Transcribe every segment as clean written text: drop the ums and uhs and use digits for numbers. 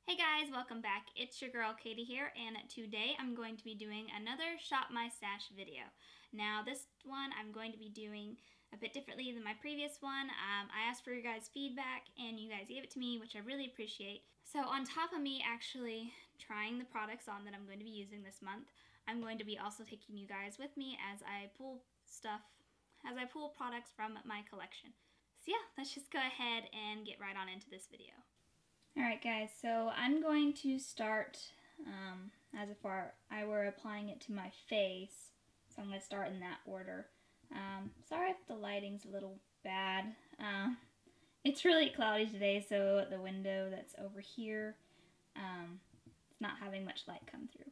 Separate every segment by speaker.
Speaker 1: Hey guys, welcome back. It's your girl Katie here, and today I'm going to be doing another Shop My Stash video. Now this one I'm going to be doing a bit differently than my previous one. I asked for your guys' feedback and you guys gave it to me, which I really appreciate. So on top of me actually trying the products on that I'm going to be using this month, I'm going to be also taking you guys with me as I pull products from my collection. So yeah, let's just go ahead and get right on into this video. Alright guys, so I'm going to start as if I were applying it to my face, so I'm going to start in that order. Sorry if the lighting's a little bad. It's really cloudy today, so the window that's over here, it's not having much light come through.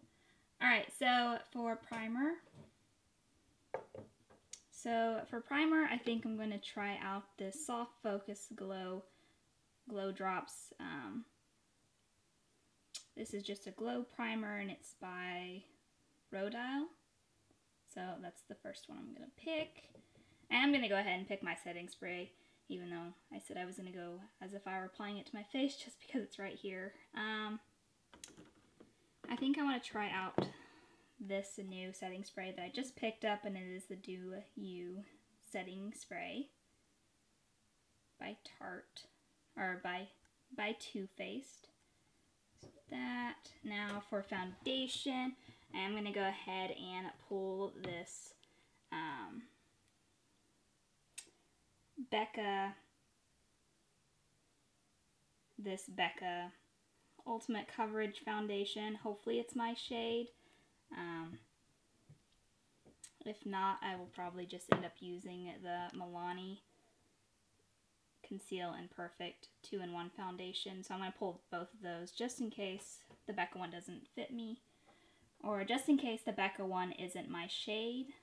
Speaker 1: Alright, so for primer, I think I'm going to try out this Soft Focus Glow Drops. This is just a glow primer and it's by Rodial. So that's the first one I'm going to pick. And I'm going to go ahead and pick my setting spray, even though I said I was going to go as if I were applying it to my face just because it's right here. I think I want to try out this new setting spray that I just picked up, and it is the Do You setting spray by Tarte. Or by Too Faced. So that. Now for foundation, I'm going to go ahead and pull this Becca Ultimate Coverage Foundation. Hopefully it's my shade. If not, I will probably just end up using the Milani Conceal and Perfect 2-in-1 foundation. So I'm going to pull both of those just in case the Becca one doesn't fit me, or just in case the Becca one isn't my shade.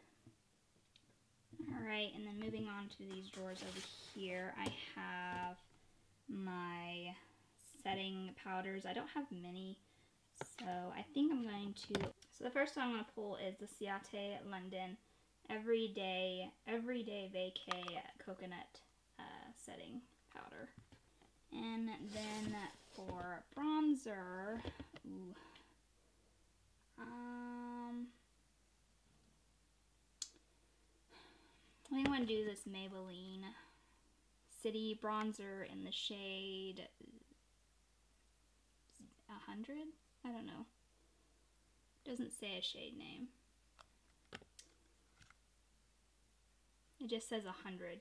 Speaker 1: Alright, and then moving on to these drawers over here, I have my setting powders. I don't have many, so I think I'm going to... So the first one I'm going to pull is the Ciate London Everyday Vacay Coconut setting powder. And then for bronzer, I think I'm going to do this Maybelline City bronzer in the shade 100? I don't know. Doesn't say a shade name. It just says 100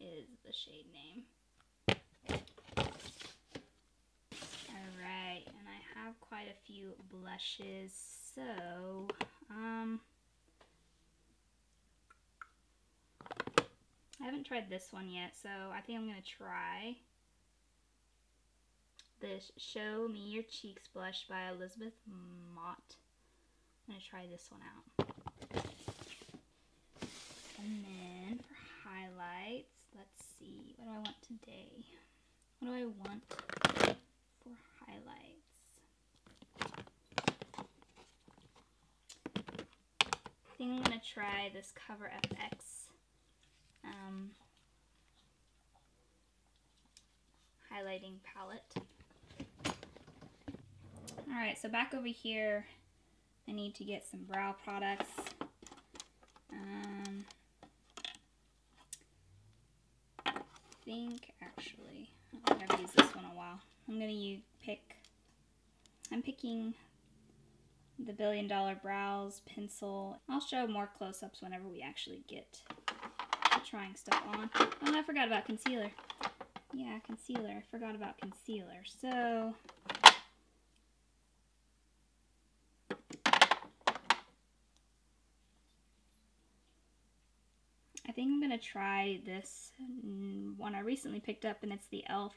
Speaker 1: is the shade name. Alright, and I have quite a few blushes, so I haven't tried this one yet, so I think I'm going to try this Show Me Your Cheeks blush by Elizabeth Mott. I'm going to try this one out. And then for highlights, let's see, what do I want today? What do I want for highlights? I think I'm going to try this Cover FX highlighting palette. Alright, so back over here, I need to get some brow products. I think actually, I think I've used this one a while. I'm picking the Billion Dollar Brows pencil. I'll show more close-ups whenever we actually get to trying stuff on. Oh, I forgot about concealer. Yeah, concealer. I forgot about concealer. So I think I'm going to try this one I recently picked up, and it's the e.l.f.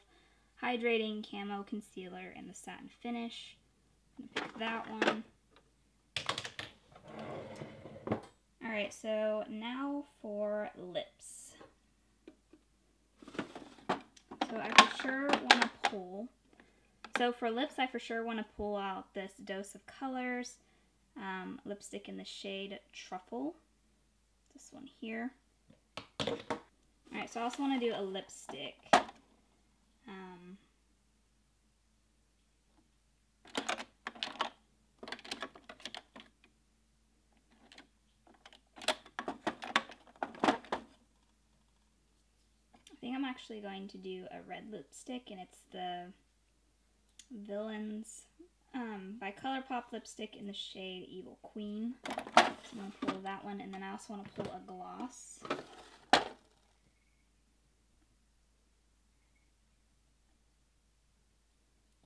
Speaker 1: Hydrating Camo Concealer in the Satin Finish. I'm going to pick that one. Alright, so now for lips. So I for sure want to pull. So for lips, I for sure want to pull out this Dose of Colors lipstick in the shade Truffle. This one here. Alright, so I also want to do a lipstick. actually going to do a red lipstick, and it's the Villains by ColourPop lipstick in the shade Evil Queen. So I'm going to pull that one, and then I also want to pull a gloss.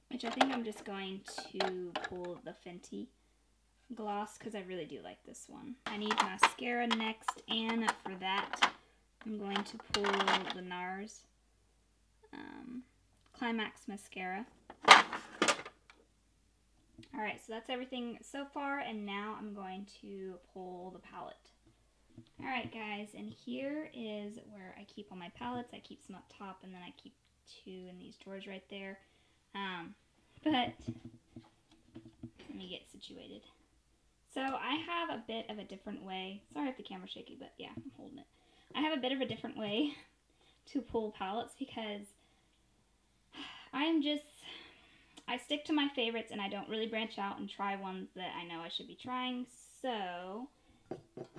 Speaker 1: Which I think I'm just going to pull the Fenty gloss because I really do like this one. I need mascara next, and for that I'm going to pull the NARS Climax Mascara. Alright, so that's everything so far, and now I'm going to pull the palette. Alright guys, and here is where I keep all my palettes. I keep some up top, and then I keep 2 in these drawers right there. But let me get situated. So I have a bit of a different way. Sorry if the camera's shaky, but yeah, I'm holding it. I have a bit of a different way to pull palettes because I stick to my favorites and I don't really branch out and try ones that I know I should be trying. So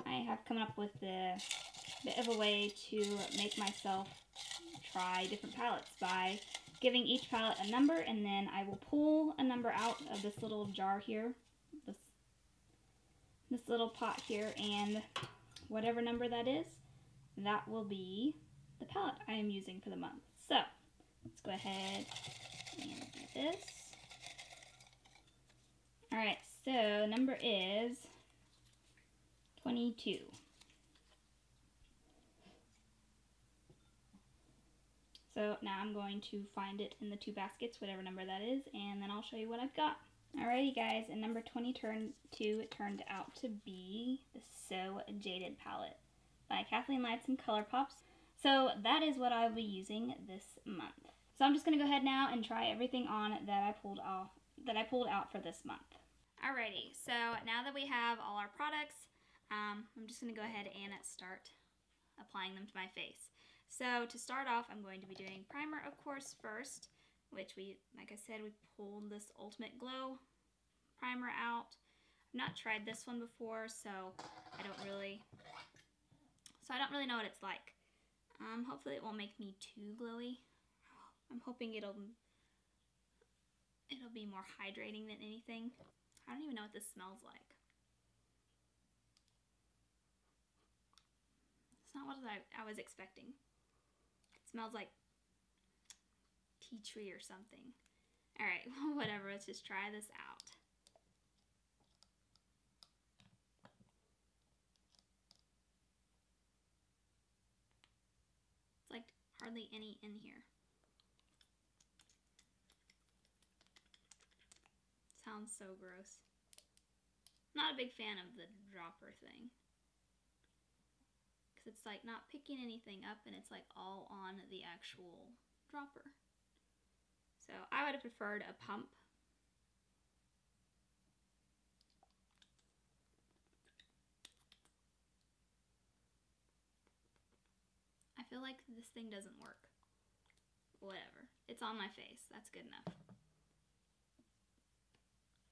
Speaker 1: I have come up with a bit of a way to make myself try different palettes by giving each palette a number, and then I will pull a number out of this little jar here, this little pot here, and whatever number that is, that will be the palette I am using for the month. So let's go ahead and do this. Alright, so number is 22. So now I'm going to find it in the 2 baskets, whatever number that is, and then I'll show you what I've got. Alrighty guys, and number 22 it turned out to be the So Jaded palette by Kathleen Lights and ColourPop. So that is what I'll be using this month. So I'm just going to go ahead now and try everything on that I pulled out for this month. Alrighty, so now that we have all our products, I'm just going to go ahead and start applying them to my face. So to start off, I'm going to be doing primer, of course, first, which like I said, we pulled this Ultimate Glow primer out. I've not tried this one before, so I don't really know what it's like. Hopefully it won't make me too glowy. I'm hoping it'll be more hydrating than anything. I don't even know what this smells like. It's not what I was expecting. It smells like tea tree or something. Alright, whatever, let's just try this out. It's like hardly any in here. Sounds so gross. Not a big fan of the dropper thing. Because it's like not picking anything up and it's like all on the actual dropper. So I would have preferred a pump. I feel like this thing doesn't work. Whatever. It's on my face. That's good enough.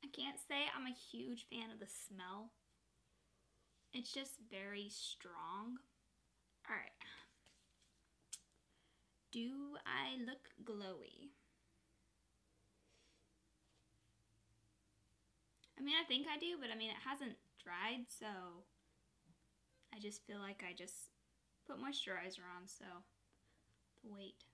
Speaker 1: I can't say I'm a huge fan of the smell. It's just very strong. Alright. Do I look glowy? I mean, I think I do, but I mean, it hasn't dried, so I just feel like I just put moisturizer on, so the weight.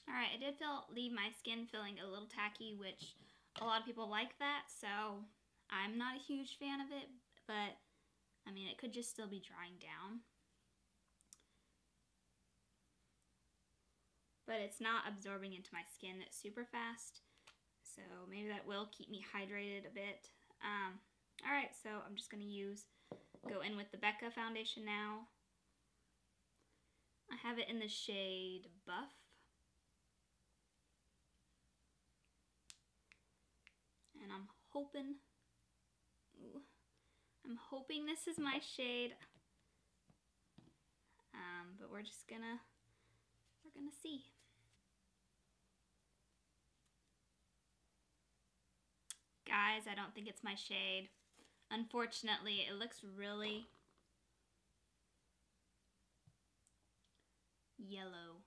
Speaker 1: Alright, I did leave my skin feeling a little tacky, which a lot of people like that, so I'm not a huge fan of it, but I mean, it could just still be drying down. But it's not absorbing into my skin super fast, so maybe that will keep me hydrated a bit. Alright, so I'm just going to go in with the Becca foundation now. I have it in the shade Buff. And I'm hoping this is my shade. But we're gonna see. Guys, I don't think it's my shade. Unfortunately, it looks really... yellow.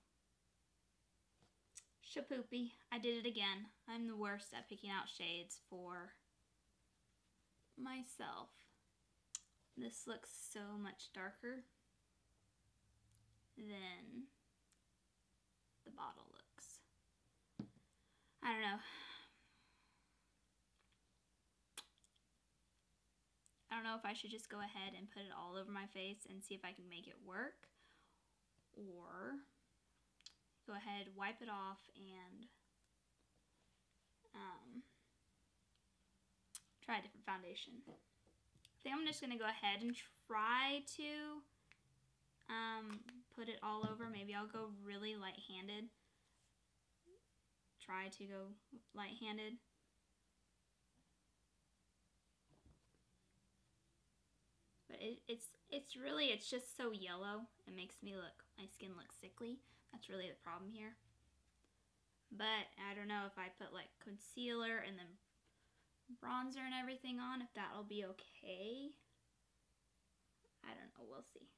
Speaker 1: Shapoopy, I did it again. I'm the worst at picking out shades for myself. This looks so much darker than the bottle looks. I don't know. I don't know if I should just go ahead and put it all over my face and see if I can make it work, or go ahead, wipe it off, and try a different foundation. I think I'm just going to go ahead and try to put it all over. Maybe I'll go really light-handed. Try to go light-handed. But it's just so yellow. It makes my skin look sickly. That's really the problem here. But I don't know if I put like concealer and then bronzer and everything on, if that'll be okay. I don't know, we'll see.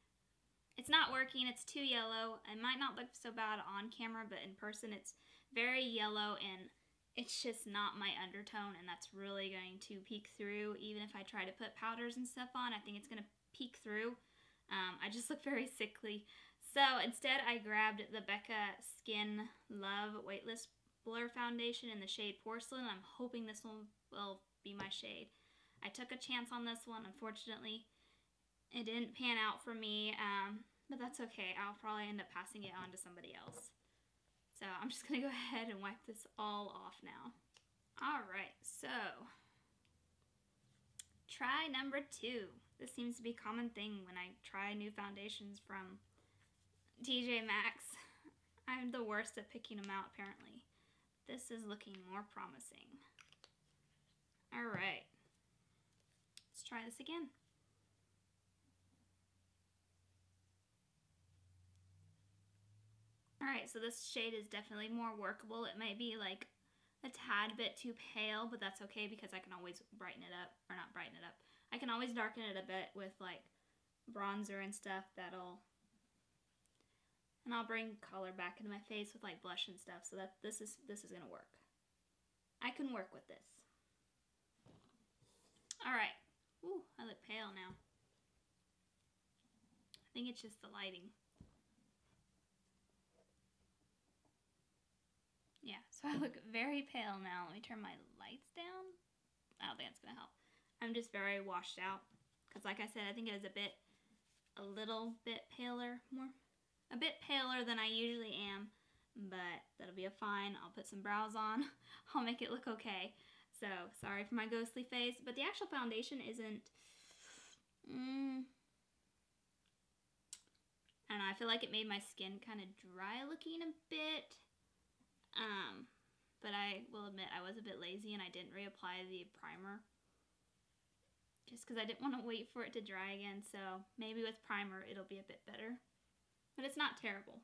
Speaker 1: It's not working, it's too yellow. It might not look so bad on camera, but in person it's very yellow and it's just not my undertone, and that's really going to peek through. Even if I try to put powders and stuff on, I think it's going to peek through. I just look very sickly. So instead I grabbed the Becca Skin Love Weightless Blur Foundation in the shade Porcelain. I'm hoping this one will be my shade. I took a chance on this one. Unfortunately, it didn't pan out for me, but that's okay. I'll probably end up passing it on to somebody else. So I'm just going to go ahead and wipe this all off now. Alright, so try number 2. This seems to be a common thing when I try new foundations from TJ Maxx. I'm the worst at picking them out, apparently. This is looking more promising. Alright, let's try this again. Alright, so this shade is definitely more workable. It might be like a tad bit too pale, but that's okay because I can always brighten it up, or not brighten it up. I can always darken it a bit with like bronzer and stuff and I'll bring color back into my face with like blush and stuff, so that this is gonna work. I can work with this. Alright. Ooh, I look pale now. I think it's just the lighting. Yeah, so I look very pale now. Let me turn my lights down. I don't think that's gonna help. I'm just very washed out. Because like I said, I think it was a little bit paler. A bit paler than I usually am. But that'll be fine. I'll put some brows on. I'll make it look okay. So, sorry for my ghostly face. But the actual foundation isn't... I don't know, I feel like it made my skin kind of dry looking a bit. But I will admit I was a bit lazy and I didn't reapply the primer. Just because I didn't want to wait for it to dry again, so maybe with primer it'll be a bit better. But it's not terrible.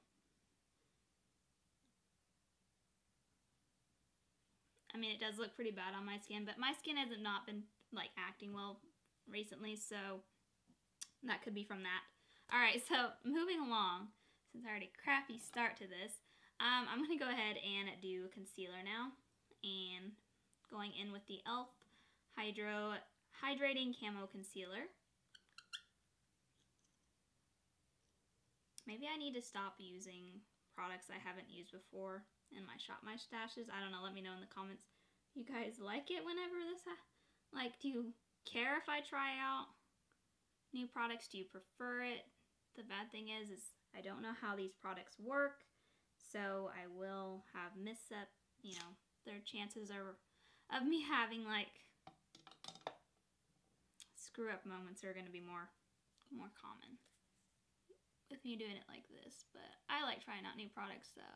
Speaker 1: I mean, it does look pretty bad on my skin, but my skin has not been like acting well recently, so that could be from that. Alright, so moving along, since I already crappy start to this, I'm going to go ahead and do concealer now, and going in with the e.l.f. Hydrating Camo Concealer. Maybe I need to stop using products I haven't used before in my Shop My Stashes. I don't know, let me know in the comments. You guys like it whenever this do you care if I try out new products? Do you prefer it? The bad thing is I don't know how these products work. So I will have their chances of me having like screw up moments are going to be more common with me doing it like this. But I like trying out new products, so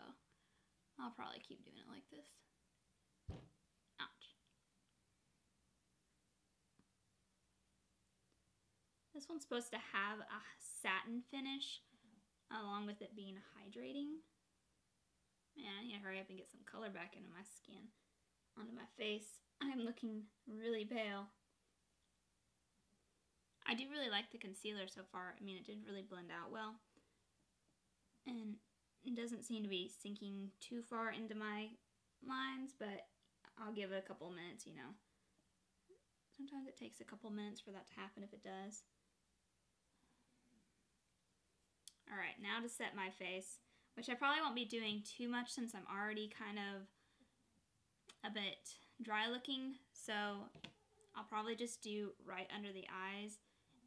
Speaker 1: I'll probably keep doing it like this. Ouch. This one's supposed to have a satin finish along with it being hydrating. Man, I need to hurry up and get some color back into my skin, onto my face. I'm looking really pale. I do really like the concealer so far. I mean, it did really blend out well. And It doesn't seem to be sinking too far into my lines, but I'll give it a couple minutes, you know. Sometimes it takes a couple minutes for that to happen if it does. Alright, now to set my face, which I probably won't be doing too much since I'm already kind of a bit dry looking, so I'll probably just do right under the eyes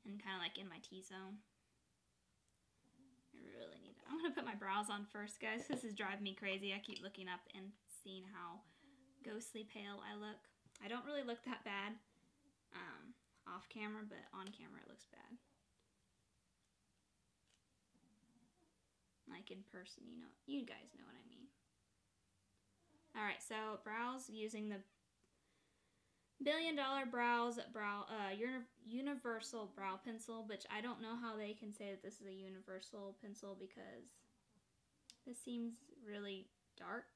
Speaker 1: and kind of like in my T-zone. I really need that. I'm going to put my brows on first, guys. This is driving me crazy. I keep looking up and seeing how ghostly pale I look. I don't really look that bad off camera, but on camera it looks bad. Like in person, you know, you guys know what I mean. Alright, so brows using the $1 Billion Brows Universal Brow Pencil, which I don't know how they can say that this is a universal pencil because this seems really dark.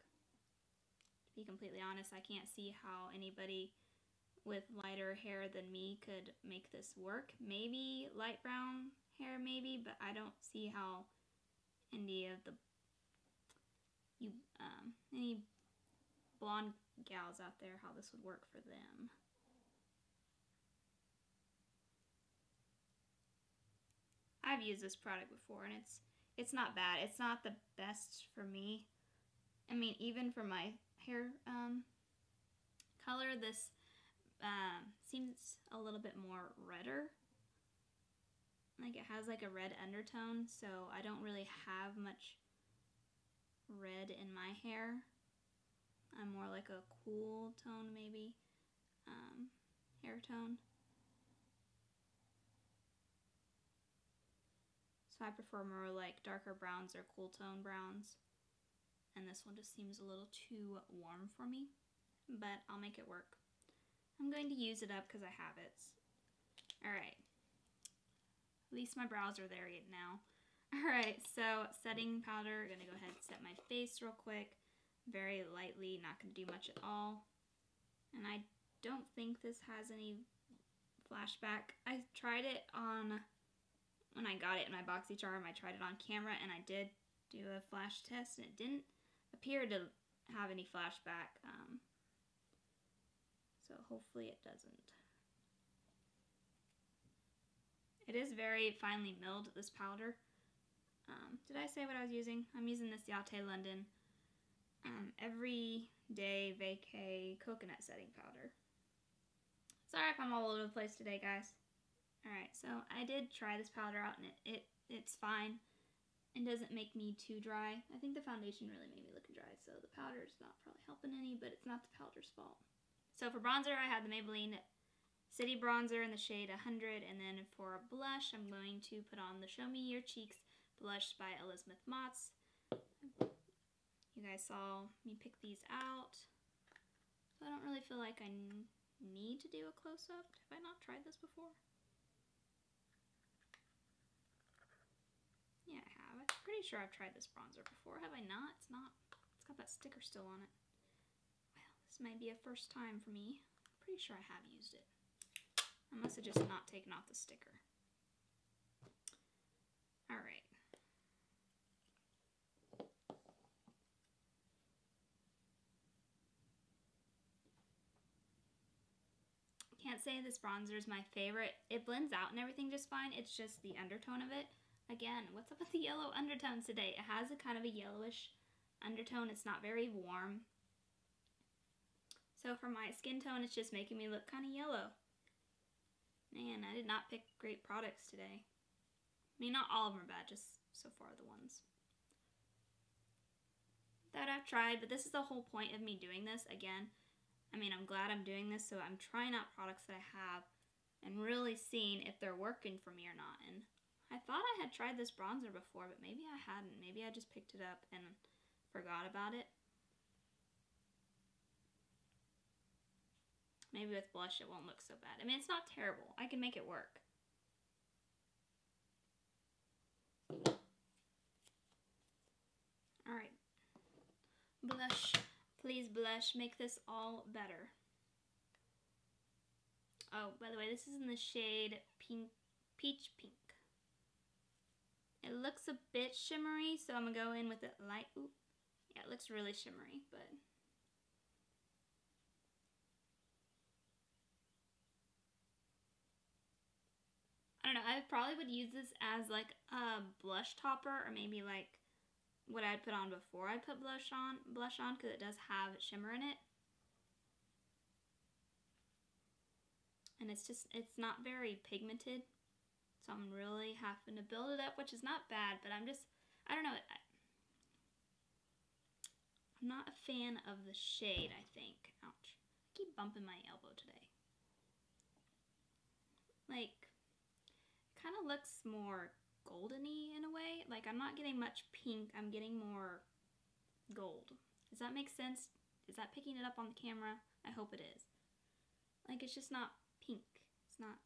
Speaker 1: To be completely honest, I can't see how anybody with lighter hair than me could make this work. Maybe light brown hair, maybe, but I don't see how any of the any blonde gals out there, how this would work for them. I've used this product before and it's not bad. It's not the best for me. I mean, even for my hair color, this seems a little bit more redder. Like it has like a red undertone, so I don't really have much red in my hair. I'm more like a cool tone maybe, hair tone. So I prefer more like darker browns or cool tone browns. And this one just seems a little too warm for me, but I'll make it work. I'm going to use it up because I have it. Alright. At least my brows are there now. Alright, so setting powder. I'm going to go ahead and set my face real quick. Very lightly, not going to do much at all. And I don't think this has any flashback. I tried it on, when I got it in my BoxyCharm, I tried it on camera and I did do a flash test and it didn't appear to have any flashback. So hopefully it doesn't. It is very finely milled, this powder. Did I say what I was using? I'm using this Yate London Everyday Vacay Coconut Setting Powder. Sorry if I'm all over the place today, guys. Alright, so I did try this powder out and it's fine. It doesn't make me too dry. I think the foundation really made me look dry, so the powder's not probably helping any, but it's not the powder's fault. So for bronzer, I have the Maybelline City Bronzer in the shade 100, and then for blush, I'm going to put on the Show Me Your Cheeks blush by Elizabeth Motts. You guys saw me pick these out, so I don't really feel like I need to do a close-up. Have I not tried this before? Yeah, I have. I'm pretty sure I've tried this bronzer before. Have I not? It's not. It's got that sticker still on it. Well, this might be a first time for me. I'm pretty sure I have used it. I must have just not taken off the sticker. Alright. Can't say this bronzer is my favorite. It blends out and everything just fine. It's just the undertone of it. Again, what's up with the yellow undertones today? It has a kind of a yellowish undertone. It's not very warm. So for my skin tone, it's just making me look kind of yellow. Man, I did not pick great products today. I mean, not all of them are bad, just so far the ones that I've tried. But this is the whole point of me doing this. Again, I mean, I'm glad I'm doing this, so I'm trying out products that I have and really seeing if they're working for me or not. And I thought I had tried this bronzer before, but maybe I hadn't. Maybe I just picked it up and forgot about it. Maybe with blush it won't look so bad. I mean, it's not terrible. I can make it work. Alright. Blush. Please, blush. Make this all better. Oh, by the way, this is in the shade Peach Pink. It looks a bit shimmery, so I'm going to go in with it light. Ooh. Yeah, it looks really shimmery, but... I don't know, I probably would use this as like a blush topper, or maybe like what I'd put on before I put blush on, because it does have shimmer in it. And it's not very pigmented, so I'm really having to build it up, which is not bad, but I don't know, I'm not a fan of the shade, I think. Ouch. I keep bumping my elbow today. Like, kind of looks more golden-y in a way. Like, I'm not getting much pink, I'm getting more gold. Does that make sense? Is that picking it up on the camera? I hope it is. Like, it's just not pink. It's not,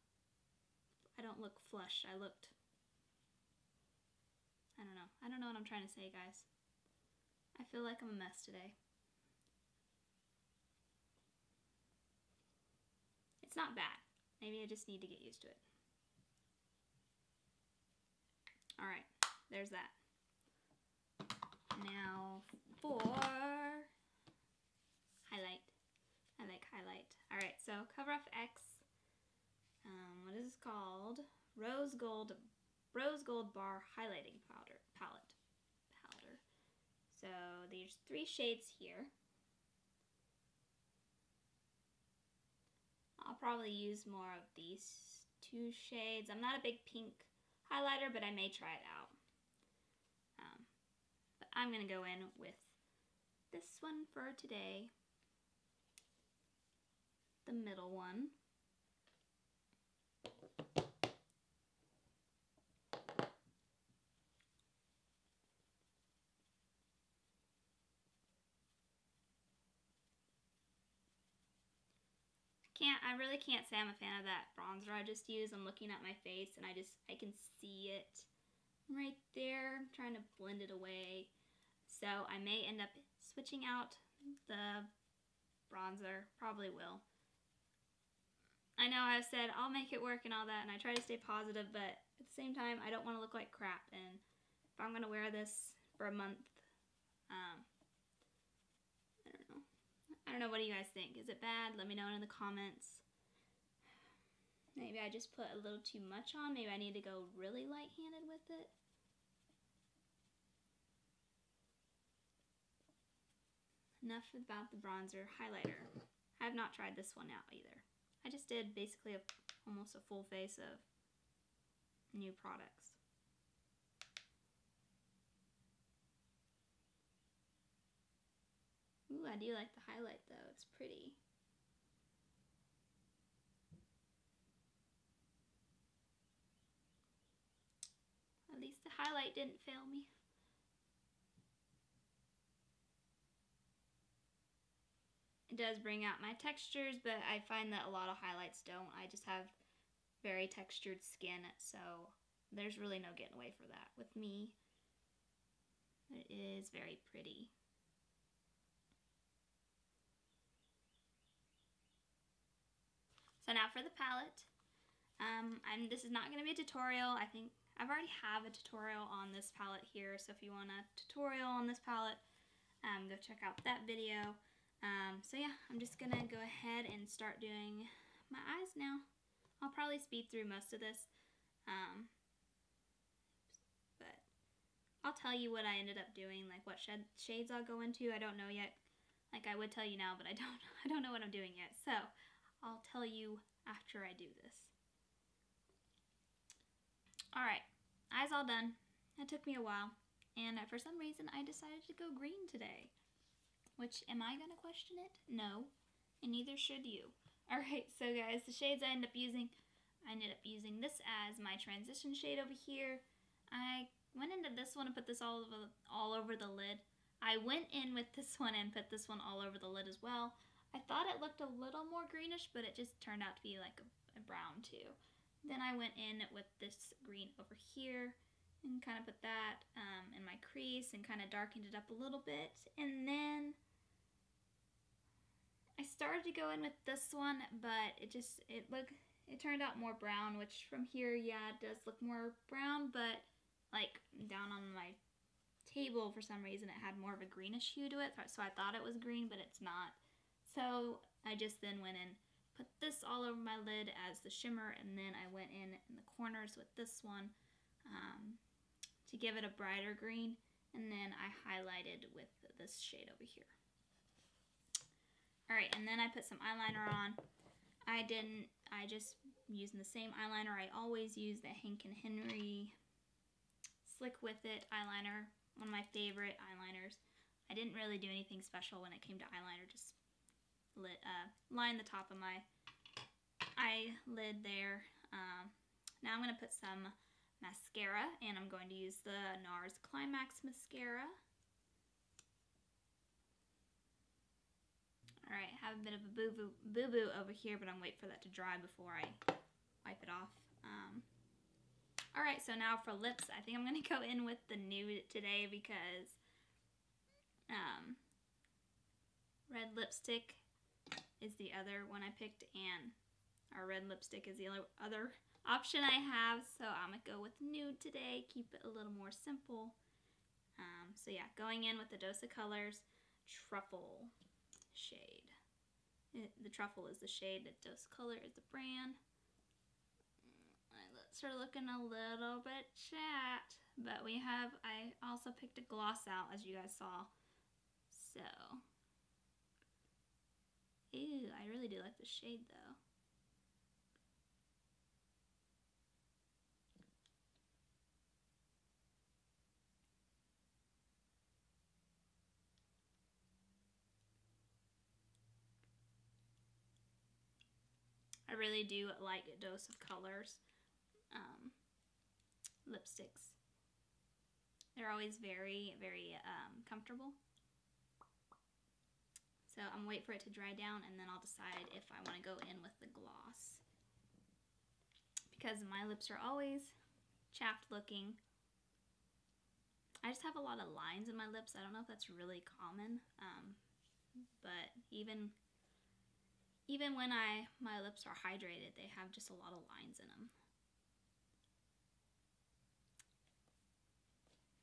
Speaker 1: I don't look flush. I don't know. I don't know what I'm trying to say, guys. I feel like I'm a mess today. It's not bad. Maybe I just need to get used to it. Alright, there's that. Now for highlight. I like highlight. Alright, so CoverUp X. What is this called? Rose Gold Bar Highlighting Palette. So there's 3 shades here. I'll probably use more of these 2 shades. I'm not a big pink highlighter, but I may try it out. But I'm going to go in with this one for today. The middle one. I really can't say I'm a fan of that bronzer I just used. I'm looking at my face and I can see it right there. I'm trying to blend it away. So I may end up switching out the bronzer. Probably will. I know I've said I'll make it work and all that, and I try to stay positive, but at the same time, I don't want to look like crap. And if I'm going to wear this for a month, I don't know, what do you guys think? Is it bad? Let me know in the comments. Maybe I just put a little too much on. Maybe I need to go really light-handed with it. Enough about the bronzer highlighter. I have not tried this one out either. I just did basically almost a full face of new products. Ooh, I do like the highlight though. It's pretty. At least the highlight didn't fail me. It does bring out my textures, but I find that a lot of highlights don't. I just have very textured skin, so there's really no getting away for that with me. It is very pretty. So now for the palette. This is not going to be a tutorial. I think I've already have a tutorial on this palette here, so if you want a tutorial on this palette, go check out that video. So yeah, I'm just going to go ahead and start doing my eyes now. I'll probably speed through most of this, but I'll tell you what I ended up doing, like what shades I'll go into. I don't know yet. Like I would tell you now, but I don't know what I'm doing yet. So I'll tell you after I do this. Alright, eyes all done. That took me a while, and for some reason I decided to go green today. Which, am I going to question it? No, and neither should you. Alright, so guys, the shades I ended up using this as my transition shade over here. I went into this one and put this all over the lid. I went in with this one and put this one all over the lid as well. I thought it looked a little more greenish, but it just turned out to be like a brown too. Then I went in with this green over here and kind of put that in my crease and kind of darkened it up a little bit. And then I started to go in with this one, but it turned out more brown, which from here, yeah, it does look more brown, but like down on my table for some reason it had more of a greenish hue to it, so I thought it was green, but it's not. So I just then went and put this all over my lid as the shimmer, and then I went in the corners with this one to give it a brighter green, and then I highlighted with this shade over here. Alright, and then I put some eyeliner on. I just using the same eyeliner I always use, the Hank & Henry Slick With It eyeliner, one of my favorite eyeliners. I didn't really do anything special when it came to eyeliner, just line the top of my eyelid there. Now I'm going to put some mascara, and I'm going to use the NARS Climax mascara. Alright, I have a bit of a boo-boo over here, but I'm waiting for that to dry before I wipe it off. Alright, so now for lips, I think I'm going to go in with the nude today because red lipstick is the other one I picked, and our red lipstick is the other option I have, so I'm going to go with nude today, keep it a little more simple. So yeah, going in with the Dose of Colors Truffle shade. The Truffle is the shade, the Dose of Color is the brand. My lips are looking a little bit chapped, but I also picked a gloss out, as you guys saw. So, ew, I really do like the shade though. I really do like Dose of Colors lipsticks. They're always very, very comfortable. So I'm waiting for it to dry down, and then I'll decide if I want to go in with the gloss. Because my lips are always chapped looking. I just have a lot of lines in my lips. I don't know if that's really common, but even when my lips are hydrated, they have just a lot of lines in them.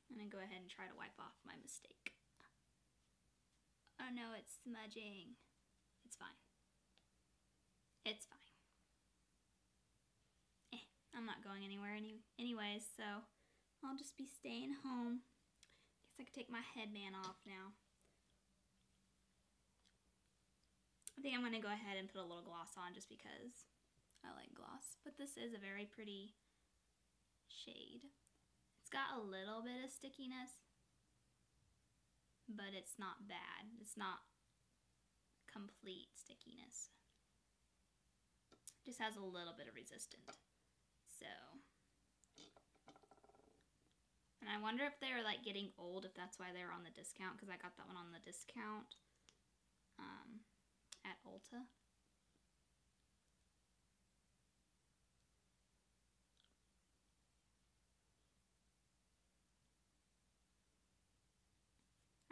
Speaker 1: I'm going to go ahead and try to wipe off my mistake. Oh no, it's smudging. It's fine. It's fine. I'm not going anywhere anyways, so I'll just be staying home. Guess I could take my headband off now. I think I'm going to go ahead and put a little gloss on just because I like gloss. But this is a very pretty shade. It's got a little bit of stickiness, but it's not bad. It's not complete stickiness. It just has a little bit of resistance. So, and I wonder if they're like getting old, if that's why they're on the discount, because I got that one on the discount at Ulta.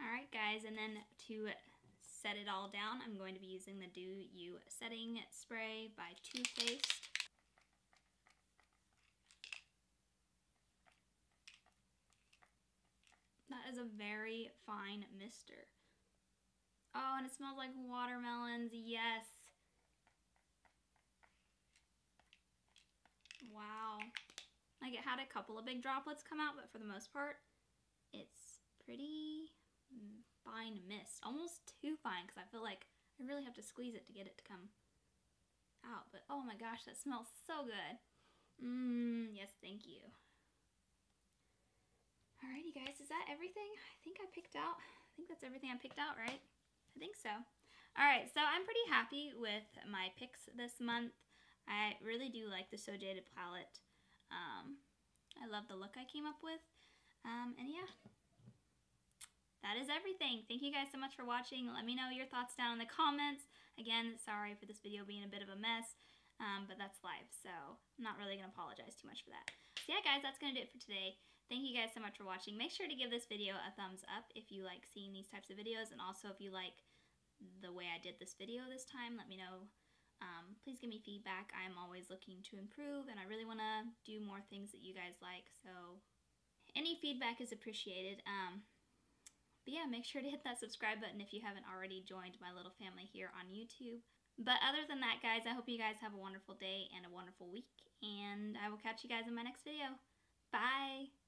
Speaker 1: Alright guys, and then to set it all down, I'm going to be using the Do You Setting Spray by Too Faced. That is a very fine mister. Oh, and it smells like watermelons, yes. Wow. Like, it had a couple of big droplets come out, but for the most part, it's pretty fine mist. Almost too fine, because I feel like I really have to squeeze it to get it to come out. But oh my gosh, that smells so good. Yes, thank you. Alrighty guys, is that everything? I think that's everything I picked out, right? I think so. Alright, so I'm pretty happy with my picks this month. I really do like the So Jaded palette. I love the look I came up with. And yeah, that is everything. Thank you guys so much for watching. Let me know your thoughts down in the comments. Again, sorry for this video being a bit of a mess, but that's life, so I'm not really going to apologize too much for that. So yeah guys, that's going to do it for today. Thank you guys so much for watching. Make sure to give this video a thumbs up if you like seeing these types of videos, and also if you like the way I did this video this time, let me know. Please give me feedback. I'm always looking to improve, and I really want to do more things that you guys like, so Any feedback is appreciated. But yeah, make sure to hit that subscribe button if you haven't already joined my little family here on YouTube. But other than that, guys, I hope you guys have a wonderful day and a wonderful week, and I will catch you guys in my next video. Bye!